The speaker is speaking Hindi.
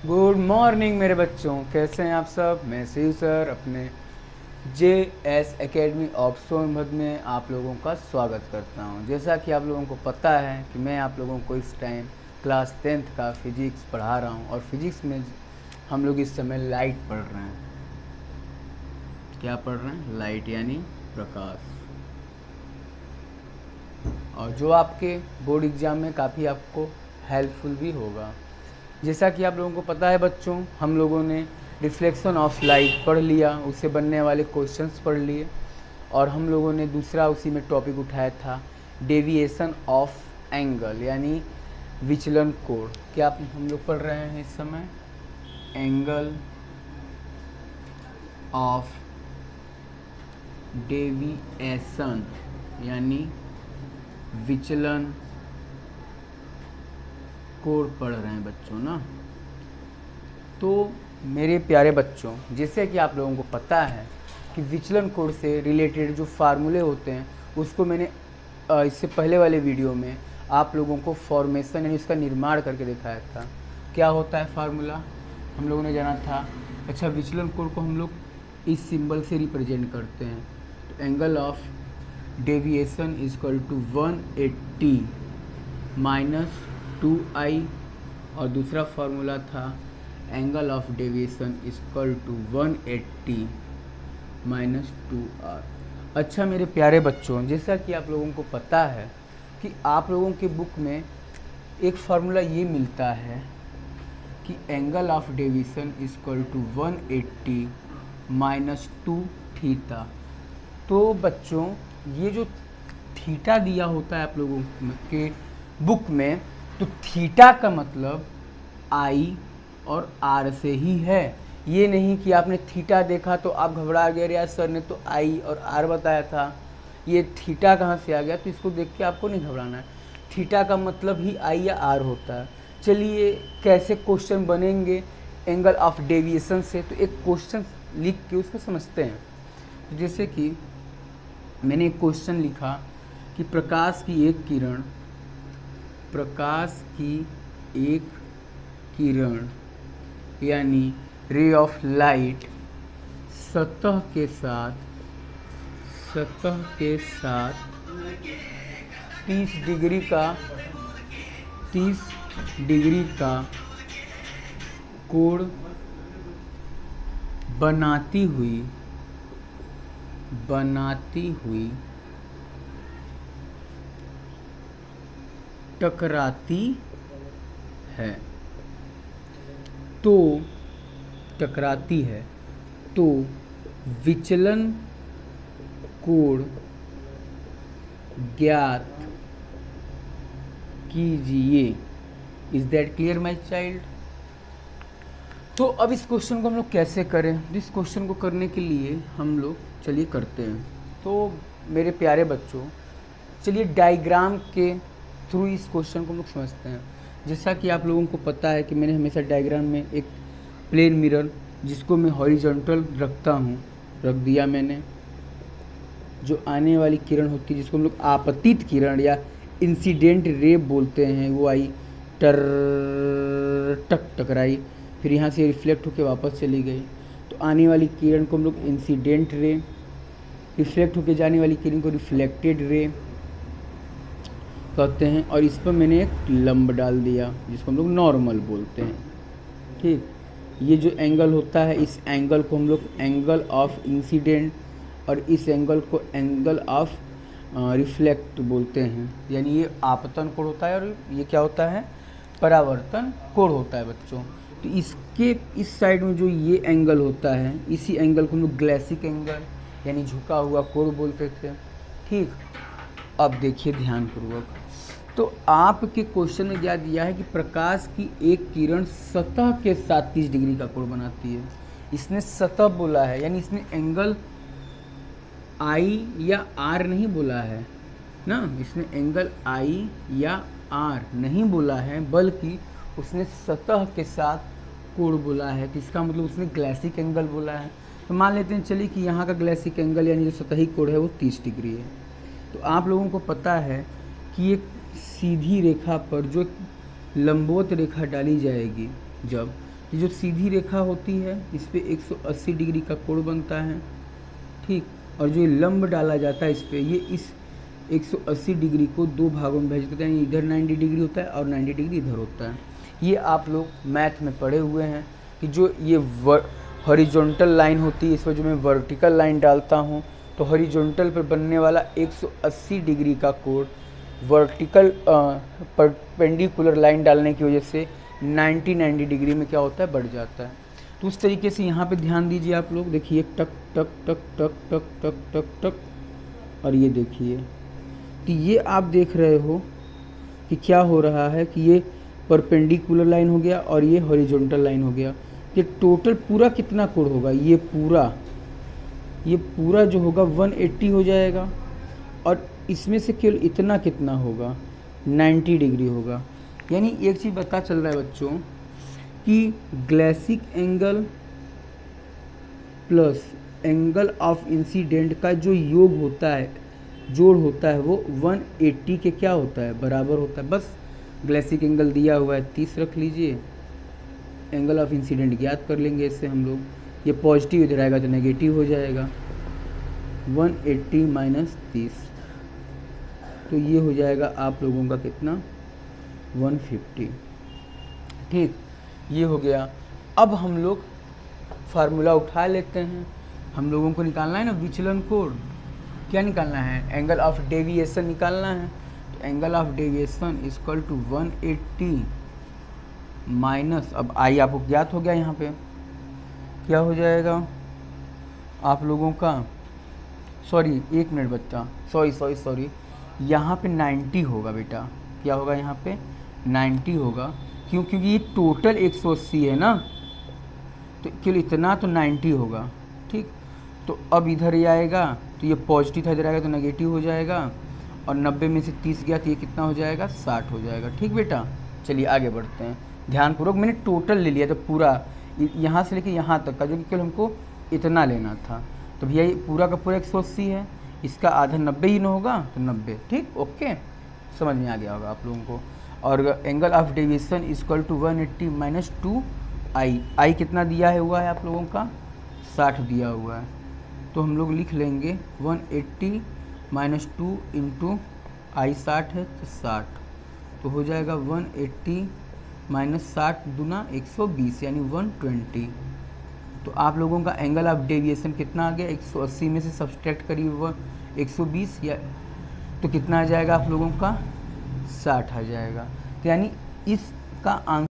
गुड मॉर्निंग मेरे बच्चों, कैसे हैं आप सब। मैं शिव सर अपने JS एकेडमी ऑफ सोनभद्र में आप लोगों का स्वागत करता हूं। जैसा कि आप लोगों को पता है कि मैं आप लोगों को इस टाइम क्लास 10th का फिजिक्स पढ़ा रहा हूं और फिजिक्स में हम लोग इस समय लाइट पढ़ रहे हैं। क्या पढ़ रहे हैं? लाइट यानी प्रकाश। और जो आपके बोर्ड एग्ज़ाम में काफ़ी आपको हेल्पफुल भी होगा। जैसा कि आप लोगों को पता है बच्चों, हम लोगों ने रिफ्लेक्शन ऑफ लाइट पढ़ लिया, उससे बनने वाले क्वेश्चंस पढ़ लिए और हम लोगों ने दूसरा उसी में टॉपिक उठाया था डेविएशन ऑफ एंगल यानी विचलन कोण। क्या आप हम लोग पढ़ रहे हैं इस समय? एंगल ऑफ डेविएशन यानी विचलन कोण पढ़ रहे हैं बच्चों ना। तो मेरे प्यारे बच्चों, जैसे कि आप लोगों को पता है कि विचलन कोण से रिलेटेड जो फार्मूले होते हैं उसको मैंने इससे पहले वाले वीडियो में आप लोगों को फॉर्मेशन यानी उसका निर्माण करके दिखाया था। क्या होता है फार्मूला? हम लोगों ने जाना था। अच्छा, विचलन कोण को हम लोग इस सिंबल से रिप्रेजेंट करते हैं। तो angle of deviation is equal to 180 minus 2i और दूसरा फार्मूला था angle of deviation is equal to 180 minus 2r। अच्छा मेरे प्यारे बच्चों, जैसा कि आप लोगों को पता है कि आप लोगों के बुक में एक फार्मूला ये मिलता है कि angle of deviation is equal to 180 minus 2 theta. तो बच्चों, ये जो थीटा दिया होता है आप लोगों के बुक में, तो थीटा का मतलब I और R से ही है। ये नहीं कि आपने थीटा देखा तो आप घबरा गए, यार सर ने तो I और R बताया था, ये थीटा कहाँ से आ गया। तो इसको देख के आपको नहीं घबराना है। थीटा का मतलब ही I या R होता है। चलिए कैसे क्वेश्चन बनेंगे एंगल ऑफ डेविएशन से, तो एक क्वेश्चन लिख के उसको समझते हैं। तो जैसे कि मैंने एक क्वेश्चन लिखा कि प्रकाश की एक किरण यानी रे ऑफ लाइट सतह के साथ 30 डिग्री का कोण बनाती हुई टकराती है। तो विचलन कोण ज्ञात कीजिए। Is that clear my child? तो अब इस क्वेश्चन को हम लोग कैसे करें? इस क्वेश्चन को करने के लिए हम लोग चलिए करते हैं। तो मेरे प्यारे बच्चों, चलिए डायग्राम के थ्रू इस क्वेश्चन को हम लोग समझते हैं। जैसा कि आप लोगों को पता है कि मैंने हमेशा डायग्राम में एक प्लेन मिरर जिसको मैं हॉरिजॉन्टल रखता हूँ, रख दिया मैंने। जो आने वाली किरण होती है जिसको हम लोग आपतित किरण या इंसिडेंट रे बोलते हैं, वो आई टकराई, फिर यहाँ से रिफ्लेक्ट होकर वापस चली गई। तो आने वाली किरण को हम लोग इंसिडेंट रे, रिफ्लेक्ट होकर जाने वाली किरण को रिफ्लेक्टेड रे कहते हैं। और इस पर मैंने एक लंब डाल दिया जिसको हम लोग नॉर्मल बोलते हैं। ठीक, ये जो एंगल होता है इस एंगल को हम लोग एंगल ऑफ इंसिडेंट और इस एंगल को एंगल ऑफ रिफ्लेक्ट बोलते हैं। यानी ये आपतन कोण होता है और ये क्या होता है? परावर्तन कोण होता है बच्चों। तो इसके इस साइड में जो ये एंगल होता है, इसी एंगल को हम लोग ग्लेसिक एंगल यानी झुका हुआ कोण बोलते थे। ठीक, अब देखिए ध्यानपूर्वक। तो आपके क्वेश्चन में क्या दिया है कि प्रकाश की एक किरण सतह के साथ 30 डिग्री का कोण बनाती है। इसने सतह बोला है, यानी इसने एंगल I या R नहीं बोला है ना। इसने एंगल I या R नहीं बोला है, बल्कि उसने सतह के साथ कोण बोला है। तो इसका मतलब उसने ग्लेसिक एंगल बोला है। तो मान लेते हैं चलिए कि यहाँ का ग्लेसिक एंगल यानी जो सतही कोण है वो 30 डिग्री है। तो आप लोगों को पता है कि एक सीधी रेखा पर जो लंबवत रेखा डाली जाएगी जब, ये जो सीधी रेखा होती है इस पे 180 डिग्री का कोण बनता है, ठीक। और जो लंब डाला जाता है इस पे, ये इस 180 डिग्री को दो भागों में भेज देते हैं, इधर 90 डिग्री होता है और 90 डिग्री इधर होता है। ये आप लोग मैथ में पढ़े हुए हैं कि जो ये हॉरिजॉन्टल लाइन होती है, इस पर जो मैं वर्टिकल लाइन डालता हूँ तो हॉरिजॉन्टल पर बनने वाला 180 डिग्री का कोण वर्टिकल परपेंडिकुलर लाइन डालने की वजह से 90 डिग्री में क्या होता है, बढ़ जाता है। तो उस तरीके से यहाँ पे ध्यान दीजिए आप लोग, देखिए टक टक टक टक टक टक टक टक, और ये देखिए, तो ये आप देख रहे हो कि क्या हो रहा है कि ये परपेंडिकुलर लाइन हो गया और ये हॉरिजॉन्टल लाइन हो गया। ये टोटल पूरा कितना कोण होगा, ये पूरा जो होगा 180 हो जाएगा, और इसमें से केवल इतना कितना होगा, 90 डिग्री होगा। यानी एक चीज़ पता चल रहा है बच्चों कि glancing angle plus angle of incident का जो योग होता है, जोड़ होता है, वो 180 के क्या होता है, बराबर होता है। बस ग्लेसिक एंगल दिया हुआ है 30 रख लीजिए, एंगल ऑफ इंसिडेंट ज्ञात कर लेंगे इससे हम लोग। ये पॉजिटिव इधर आएगा तो नेगेटिव हो जाएगा, 180 माइनस 30, तो ये हो जाएगा आप लोगों का कितना, 150, ठीक। ये हो गया। अब हम लोग फार्मूला उठा लेते हैं, हम लोगों को निकालना है ना विचलन कोण। क्या निकालना है, एंगल ऑफ डेविएशन निकालना है। तो angle of deviation equal to 180 minus, अब आई आपको ज्ञात हो गया, यहाँ पे क्या हो जाएगा आप लोगों का, सॉरी एक मिनट बच्चा, सॉरी, यहाँ पे 90 होगा बेटा। क्या होगा यहाँ पे, 90 होगा, क्योंकि ये टोटल 180 है ना, तो केवल इतना तो 90 होगा, ठीक। तो अब इधर ये आएगा तो ये पॉजिटिव था, इधर आएगा तो नेगेटिव हो जाएगा, और 90 में से 30 गया तो ये कितना हो जाएगा, 60 हो जाएगा, ठीक बेटा। चलिए आगे बढ़ते हैं ध्यानपूर्वक। मैंने टोटल ले लिया, तो पूरा यहाँ से लेके यहाँ तक का, जो कि केवल हमको इतना लेना था। तो भैया ये पूरा का पूरा 180 है, इसका आधा 90 ही न होगा तो 90, ठीक, ओके, समझ में आ गया होगा आप लोगों को। और angle of deviation equal to 180 minus 2i, i कितना दिया है हुआ है आप लोगों का, 60 दिया हुआ है। तो हम लोग लिख लेंगे 180 माइनस 2 इंटू आई 60 है तो 60, तो हो जाएगा 180 माइनस 60 दूना 120 यानी 120। तो आप लोगों का एंगल ऑफ डेविएशन कितना आ गया, 180 में से सब्सट्रैक्ट करिए 120, या तो कितना आ जाएगा आप लोगों का, 60 आ जाएगा। तो यानी इसका आंसर